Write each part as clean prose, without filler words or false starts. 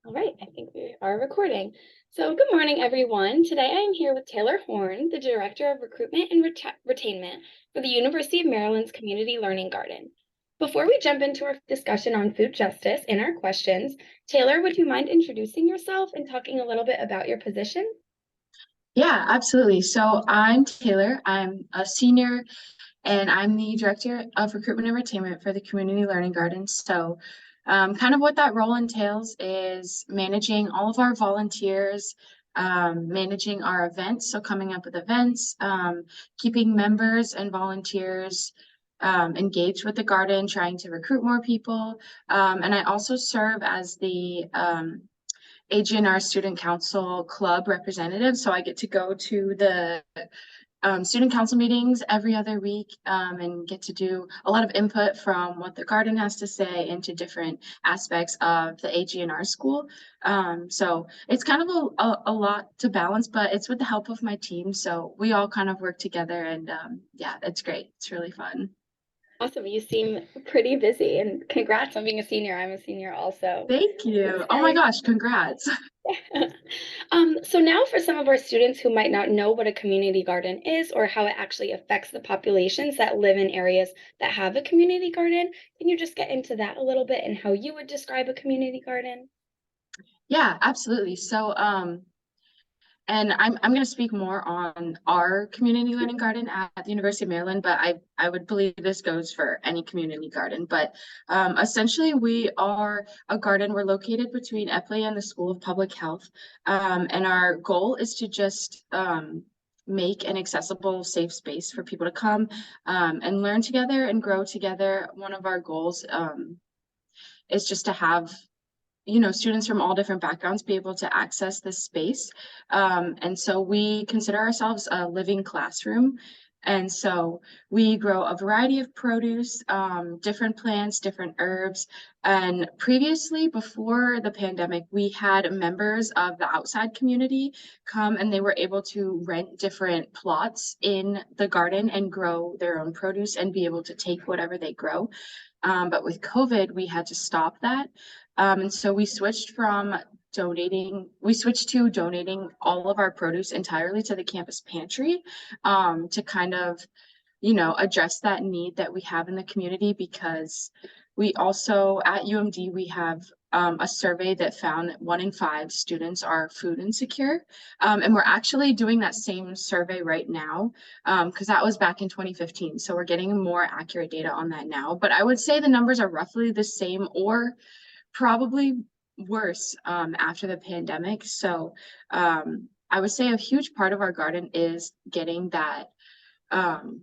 All right, I think we are recording. So, good morning, everyone. Today I am here with Taylor Horn, the Director of Recruitment and Retainment for the University of Maryland's Community Learning Garden. Before we jump into our discussion on food justice and our questions, Taylor, would you mind introducing yourself and talking a little bit about your position? Yeah, absolutely. So I'm Taylor. I'm a senior and I'm the director of recruitment and retainment for the Community Learning Garden. So, kind of what that role entails is managing all of our volunteers, managing our events. So, coming up with events, keeping members and volunteers engaged with the garden, trying to recruit more people. And I also serve as the AGNR Student Council Club representative. So I get to go to the student council meetings every other week and get to do a lot of input from what the garden has to say into different aspects of the AGNR school. So it's kind of a lot to balance, but it's with the help of my team. So we all kind of work together and yeah, it's great. It's really fun. Awesome. You seem pretty busy, and congrats on being a senior. I'm a senior also. Thank you. Oh my Exciting. gosh, congrats. So now for some of our students who might not know what a community garden is or how it actually affects the populations that live in areas that have a community garden, can you just get into that a little bit and how you would describe a community garden? Yeah, absolutely. So, and I'm going to speak more on our community learning garden at the University of Maryland, but I would believe this goes for any community garden. But essentially, we are a garden. We're located between Epley and the School of Public Health, and our goal is to just make an accessible, safe space for people to come and learn together and grow together. One of our goals is just to have students from all different backgrounds be able to access this space. And so we consider ourselves a living classroom. And so we grow a variety of produce, different plants, different herbs. And previously, before the pandemic, we had members of the outside community come and they were able to rent different plots in the garden and grow their own produce and be able to take whatever they grow. But with COVID, we had to stop that. And so we switched to donating all of our produce entirely to the campus pantry to kind of, address that need that we have in the community because we also at UMD, we have a survey that found that 1 in 5 students are food insecure. And we're actually doing that same survey right now because that was back in 2015. So we're getting more accurate data on that now. But I would say the numbers are roughly the same or probably worse after the pandemic. So I would say a huge part of our garden is getting that um,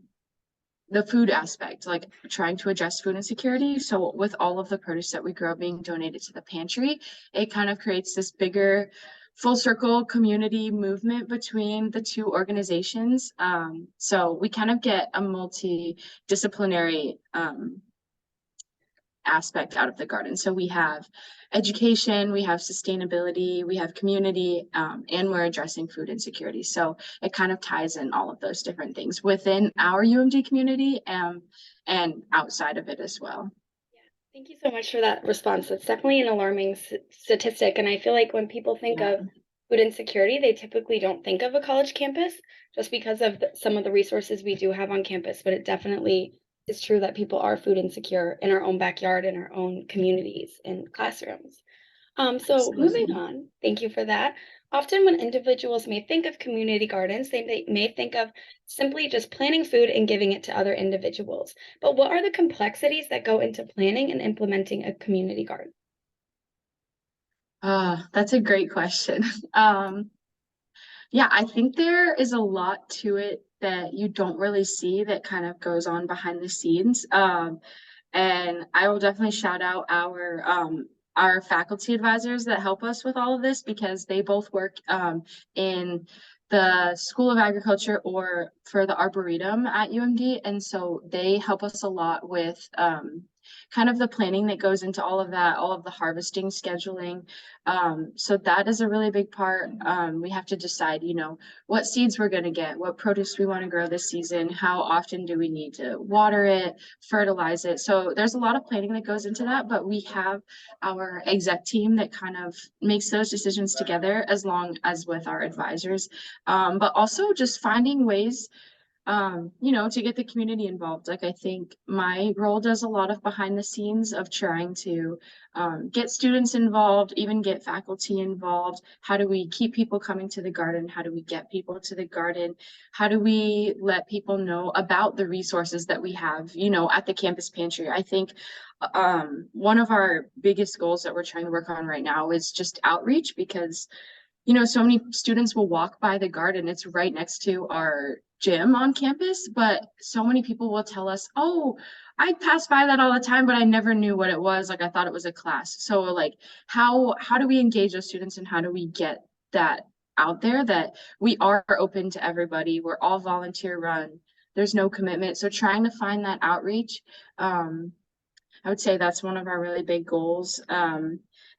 the food aspect, like trying to address food insecurity. So with all of the produce that we grow being donated to the pantry, it kind of creates this bigger full circle community movement between the two organizations. So we kind of get a multidisciplinary aspect out of the garden. So we have education, we have sustainability, we have community, and we're addressing food insecurity. So it kind of ties in all of those different things within our UMD community and outside of it as well. Thank you so much for that response. That's definitely an alarming statistic. And I feel like when people think Yeah. of food insecurity, they typically don't think of a college campus just because of some of the resources we do have on campus. But it definitely is true that people are food insecure in our own backyard, in our own communities, in classrooms. So moving Absolutely. on, thank you for that. Often when individuals may think of community gardens, they may think of simply just planting food and giving it to other individuals. But what are the complexities that go into planning and implementing a community garden? That's a great question. Yeah, I think there is a lot to it that you don't really see that kind of goes on behind the scenes. And I will definitely shout out our faculty advisors that help us with all of this because they both work in the School of Agriculture or for the Arboretum at UMD. And so they help us a lot with kind of the planning that goes into all of that, all of the harvesting scheduling. So that is a really big part. We have to decide, you know, what seeds we're going to get, what produce we want to grow this season, how often do we need to water it, fertilize it. So there's a lot of planning that goes into that, but we have our exec team that kind of makes those decisions together as long as with our advisors. But also just finding ways you know, to get the community involved. Like I think my role does a lot of behind the scenes of trying to get students involved, even get faculty involved. How do we keep people coming to the garden? How do we get people to the garden? How do we let people know about the resources that we have, you know, at the campus pantry? I think one of our biggest goals that we're trying to work on right now is just outreach, because you know, so many students will walk by the garden. It's right next to our gym on campus, but so many people will tell us, oh, I pass by that all the time, but I never knew what it was. Like I thought it was a class. So like how do we engage those students, and how do we get that out there that we are open to everybody? We're all volunteer run. There's no commitment. So trying to find that outreach, I would say that's one of our really big goals.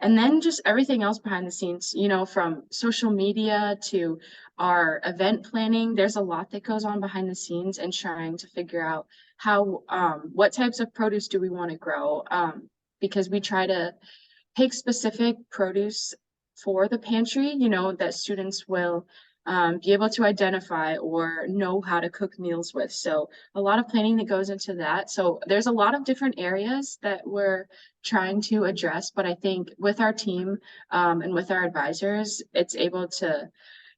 And then just everything else behind the scenes, you know, from social media to our event planning, there's a lot that goes on behind the scenes, and trying to figure out how, what types of produce do we want to grow? Because we try to pick specific produce for the pantry, you know, that students will be able to identify or know how to cook meals with. So a lot of planning that goes into that. So there's a lot of different areas that we're trying to address, but I think with our team and with our advisors, it's able to,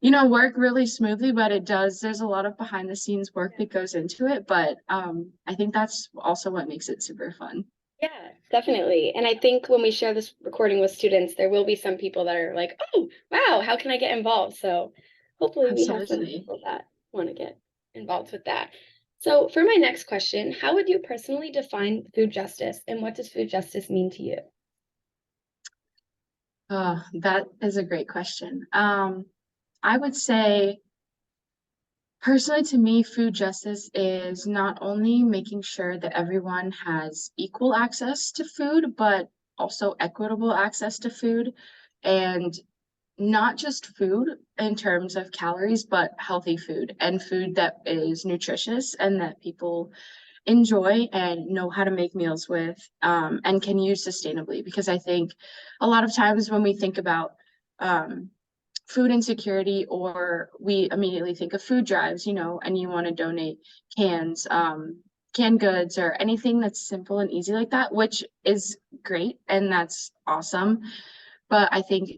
you know, work really smoothly, but there's a lot of behind the scenes work that goes into it. But I think that's also what makes it super fun. Yeah, definitely. And I think when we share this recording with students, there will be some people that are like, oh, wow, how can I get involved? So hopefully we have some Absolutely. people that want to get involved with that. So for my next question, how would you personally define food justice, and what does food justice mean to you? That is a great question. I would say personally, to me, food justice is not only making sure that everyone has equal access to food, but also equitable access to food, and not just food in terms of calories, but healthy food and food that is nutritious and that people enjoy and know how to make meals with, and can use sustainably. Because I think a lot of times when we think about um, food insecurity, or we immediately think of food drives, you know, and you want to donate cans, canned goods, or anything that's simple and easy like that, which is great and that's awesome. But I think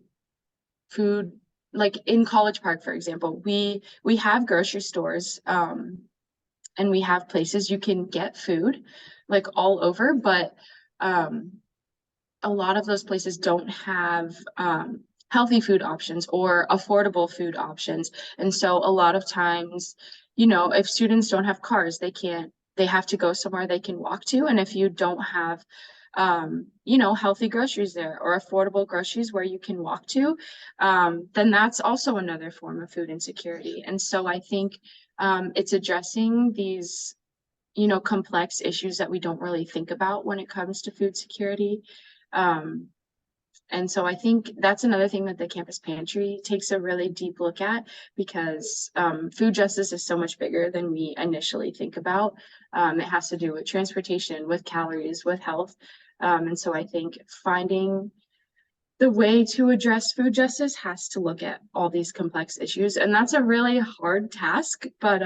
food, like in College Park, for example, we have grocery stores, and we have places you can get food like all over, but um, a lot of those places don't have healthy food options or affordable food options. And so a lot of times, you know, if students don't have cars, they have to go somewhere they can walk to. And if you don't have, you know, healthy groceries there or affordable groceries where you can walk to, then that's also another form of food insecurity. And so I think it's addressing these, you know, complex issues that we don't really think about when it comes to food security. Um, and so I think that's another thing that the campus pantry takes a really deep look at, because food justice is so much bigger than we initially think about. It has to do with transportation, with calories, with health. And so I think finding the way to address food justice has to look at all these complex issues. And that's a really hard task, but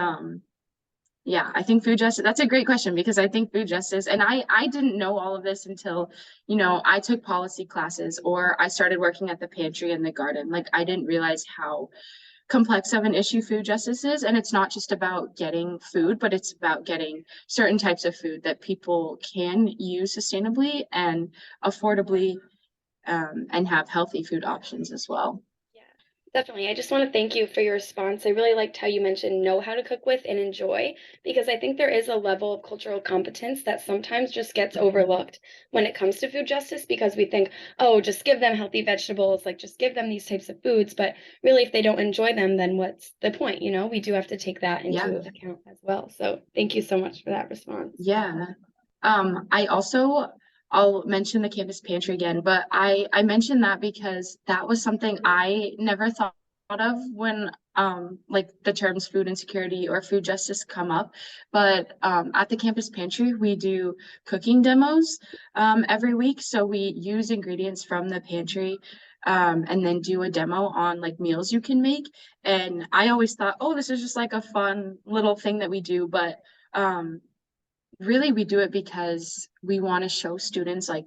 yeah, I think food justice, that's a great question, because I think food justice, and I didn't know all of this until, you know, I took policy classes or I started working at the pantry and the garden. Like I didn't realize how complex of an issue food justice is. And it's not just about getting food, but it's about getting certain types of food that people can use sustainably and affordably, and have healthy food options as well. Yeah, definitely. I just want to thank you for your response. I really liked how you mentioned know how to cook with and enjoy, because I think there is a level of cultural competence that sometimes just gets overlooked when it comes to food justice, because we think, oh, just give them healthy vegetables, like just give them these types of foods. But really, if they don't enjoy them, then what's the point? We do have to take that Yeah, into account as well. So thank you so much for that response. yeah. I'll mention the campus pantry again, but I mentioned that because that was something I never thought of when like the terms food insecurity or food justice come up. But at the campus pantry, we do cooking demos every week. So we use ingredients from the pantry and then do a demo on like meals you can make. And I always thought, oh, this is just like a fun little thing that we do, but um really we do it because we want to show students like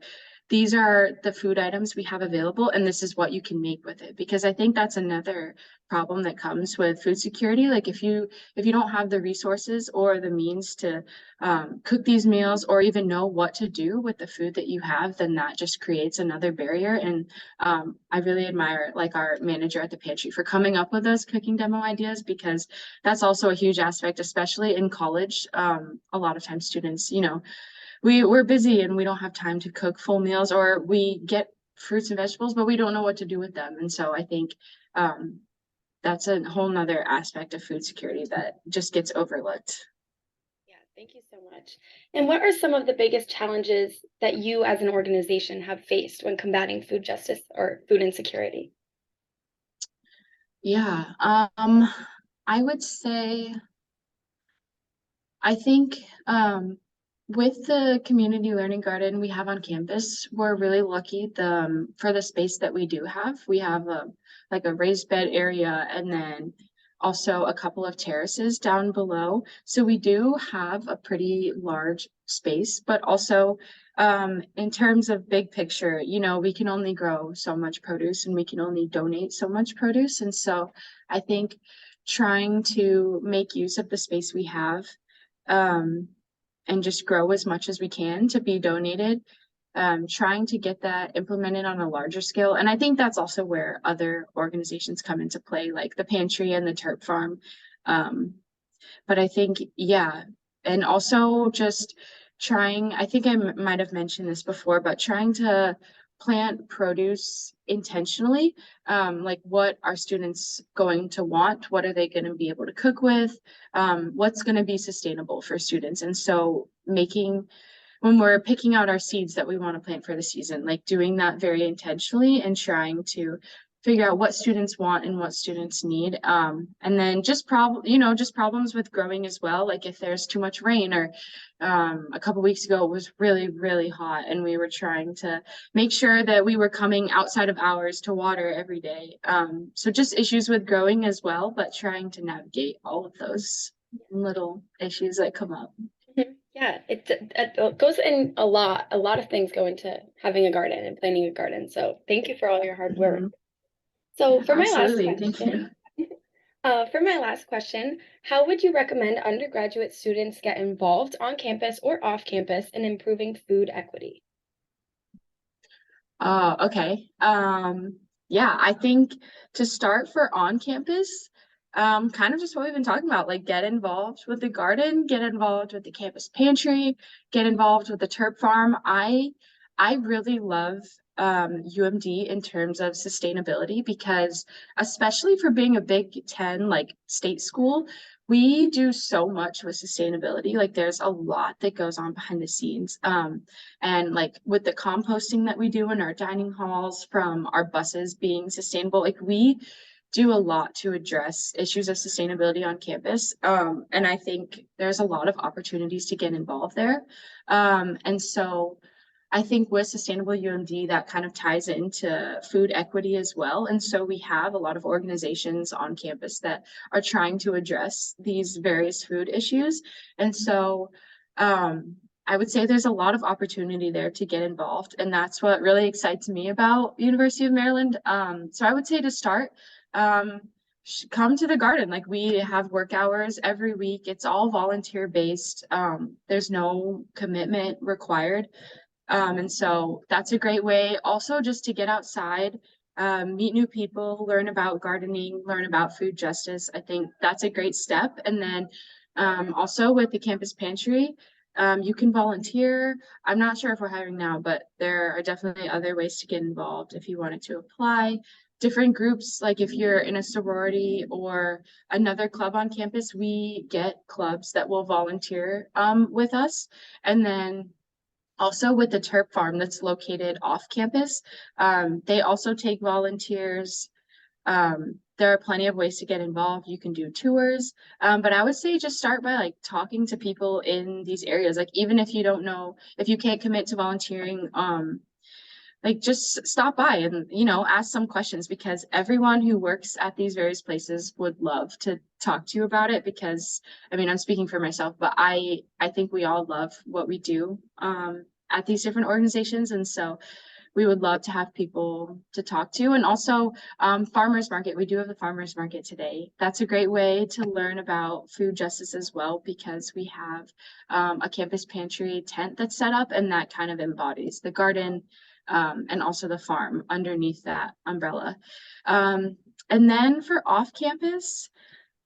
these are the food items we have available and this is what you can make with it, because I think that's another problem that comes with food security. Like if you don't have the resources or the means to cook these meals or even know what to do with the food that you have, then that just creates another barrier. And I really admire like our manager at the pantry for coming up with those cooking demo ideas, because that's also a huge aspect, especially in college. A lot of times students, we're busy and we don't have time to cook full meals, or we get fruits and vegetables, but we don't know what to do with them. And so I think um, that's a whole nother aspect of food security that just gets overlooked. Yeah, thank you so much. And what are some of the biggest challenges that you as an organization have faced when combating food justice or food insecurity? Yeah, I would say I think with the community learning garden we have on campus, we're really lucky for the space that we do have. We have like a raised bed area and then also a couple of terraces down below. So we do have a pretty large space, but also in terms of big picture, we can only grow so much produce and we can only donate so much produce. And so I think trying to make use of the space we have um, and just grow as much as we can to be donated, trying to get that implemented on a larger scale. And I think that's also where other organizations come into play, like the pantry and the Turp Farm. But I think, yeah, and also just trying, I think I might have mentioned this before, but trying to plant produce intentionally. Like what are students going to want? What are they going to be able to cook with? What's going to be sustainable for students? And so making when we're picking out our seeds that we want to plant for the season, like doing that very intentionally and trying to figure out what students want and what students need. And then just problems with growing as well. Like if there's too much rain or a couple weeks ago it was really, really hot and we were trying to make sure that we were coming outside of hours to water every day. So just issues with growing as well, but trying to navigate all of those little issues that come up. Mhm. Yeah, it goes in a lot of things go into having a garden and planting a garden. So thank you for all your hard work. Mhm. So Yeah, for my last absolutely. Thank you. question, how would you recommend undergraduate students get involved on campus or off campus in improving food equity? Oh, okay. Yeah, I think to start for on campus, kind of just what we've been talking about, like get involved with the garden, get involved with the campus pantry, get involved with the Turp Farm. I really love UMD in terms of sustainability, because especially for being a Big Ten like state school, we do so much with sustainability. Like there's a lot that goes on behind the scenes. And like with the composting that we do in our dining halls from our buses being sustainable, like we do a lot to address issues of sustainability on campus. And I think there's a lot of opportunities to get involved there. And so I think with Sustainable UMD, that kind of ties into food equity as well. And so we have a lot of organizations on campus that are trying to address these various food issues. And so um, I would say there's a lot of opportunity there to get involved. And that's what really excites me about University of Maryland. So I would say to start, um, come to the garden. Like we have work hours every week. It's all volunteer based. There's no commitment required. And so that's a great way also just to get outside, meet new people, learn about gardening, learn about food justice. I think that's a great step. And then also with the campus pantry, you can volunteer. I'm not sure if we're hiring now, but there are definitely other ways to get involved if you wanted to apply. Different groups, like if you're in a sorority or another club on campus, we get clubs that will volunteer with us. And then Also with the Turp Farm that's located off campus, they also take volunteers. There are plenty of ways to get involved. You can do tours, but I would say just start by like talking to people in these areas. Like even if you don't know, if you can't commit to volunteering, like just stop by and ask some questions, because everyone who works at these various places would love to talk to you about it. Because I mean, I'm speaking for myself, but I think we all love what we do at these different organizations, and so we would love to have people to talk to. And also farmers market, we do have the farmers market today. That's a great way to learn about food justice as well, because we have a campus pantry tent that's set up, and that kind of embodies the garden and also the farm underneath that umbrella. And then for off campus,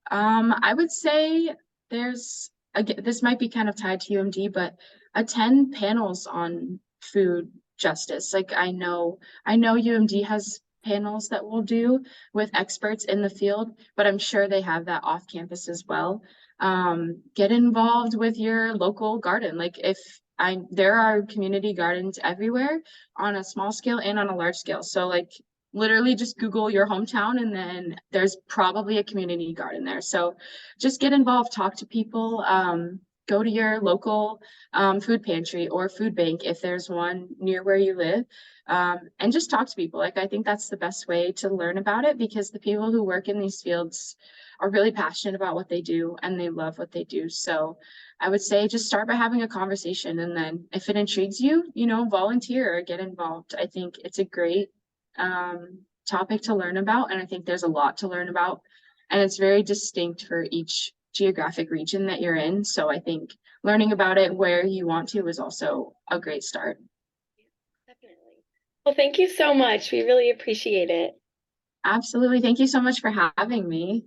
I would say there's, again, this might be kind of tied to UMD, but attend panels on food justice. Like I know UMD has panels that we'll do with experts in the field, but I'm sure they have that off campus as well. Get involved with your local garden. Like there are community gardens everywhere on a small scale and on a large scale. So like literally just Google your hometown and then there's probably a community garden there. So just get involved, talk to people, go to your local food pantry or food bank if there's one near where you live, and just talk to people. Like I think that's the best way to learn about it, because the people who work in these fields are really passionate about what they do and they love what they do. So I would say just start by having a conversation, and then if it intrigues you, volunteer or get involved. I think it's a great topic to learn about, and I think there's a lot to learn about, and it's very distinct for each geographic region that you're in. So I think learning about it where you want to is also a great start. Definitely. Well, thank you so much. We really appreciate it. Absolutely. Thank you so much for having me.